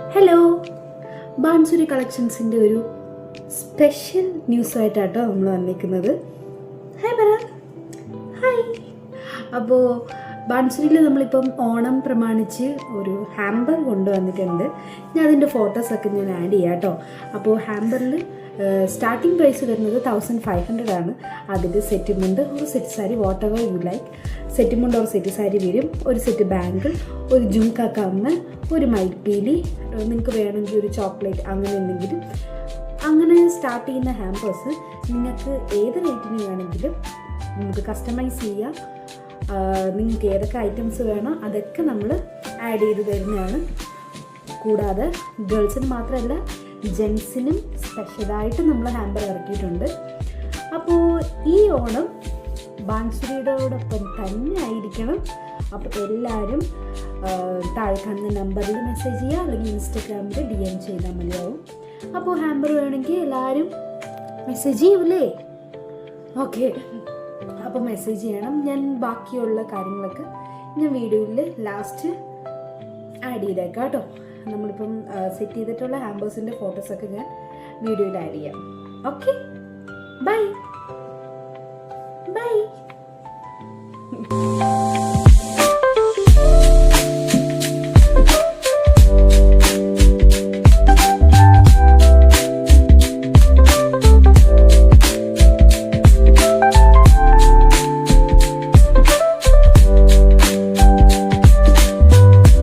Hello, bansuri കളക്ഷൻസിൻ്റെ ഒരു special ന്യൂസായിട്ടാട്ടോ നമ്മൾ വന്നിരിക്കുന്നത്. ഹായ് പറ. ഹായ്. അപ്പോൾ ബാൻസുരിയിൽ നമ്മളിപ്പം ഓണം പ്രമാണിച്ച് ഒരു ഹാമ്പർ കൊണ്ടുവന്നിട്ടുണ്ട്. ഞാൻ അതിൻ്റെ ഫോട്ടോസൊക്കെ ഞാൻ ആഡ് ചെയ്യാം കേട്ടോ. അപ്പോൾ ഹാമ്പറിൽ സ്റ്റാർട്ടിംഗ് പ്രൈസ് വരുന്നത് 1500 ആണ്. അതിൻ്റെ സെറ്റ് മുണ്ട്, ഒരു set sari, what ever you like. Set മുണ്ട് ഒരു സെറ്റ് സാരി വരും, ഒരു സെറ്റ് ബാങ്കിൾ, ഒരു ജുംക കമ്മൽ, ഒരു മൈൽപ്പീലി, നിങ്ങൾക്ക് വേണമെങ്കിൽ ഒരു ചോക്ലേറ്റ്, അങ്ങനെ എന്തെങ്കിലും. അങ്ങനെ സ്റ്റാർട്ട് ചെയ്യുന്ന ഹാമ്പേഴ്സ് നിങ്ങൾക്ക് ഏത് റേറ്റിന് വേണമെങ്കിലും നമുക്ക് കസ്റ്റമൈസ് ചെയ്യാം. നിങ്ങൾക്ക് ഏതൊക്കെ ഐറ്റംസ് വേണോ അതൊക്കെ നമ്മൾ ആഡ് ചെയ്ത് തരുന്നതാണ്. കൂടാതെ ഗേൾസിന് മാത്രമല്ല ജെൻസിനും സ്പെഷ്യലായിട്ട് നമ്മൾ ഹാമ്പർ ഇറക്കിയിട്ടുണ്ട്. അപ്പോൾ ഈ ഓണം ബാൻസുരിയോടൊപ്പം തന്നെ ആയിരിക്കണം. അപ്പോൾ എല്ലാവരും താഴെ കാണുന്ന നമ്പറിൽ മെസ്സേജ് ചെയ്യുക, അല്ലെങ്കിൽ ഇൻസ്റ്റഗ്രാമിൽ DM ചെയ്താൽ മതിയാവും. അപ്പോൾ ഹാമ്പർ വേണമെങ്കിൽ എല്ലാവരും മെസ്സേജ് ചെയ്യൂലേ? ഓക്കെ, അപ്പോൾ മെസ്സേജ് ചെയ്യണം. ഞാൻ ബാക്കിയുള്ള കാര്യങ്ങളൊക്കെ ഞാൻ വീഡിയോയിൽ ലാസ്റ്റ് ആഡ് ചെയ്തേക്കാം കേട്ടോ. നമ്മളിപ്പം സെറ്റ് ചെയ്തിട്ടുള്ള ഹാമ്പേഴ്സിൻ്റെ ഫോട്ടോസൊക്കെ ഞാൻ വീഡിയോയിൽ ആഡ് ചെയ്യാം. Okay, by.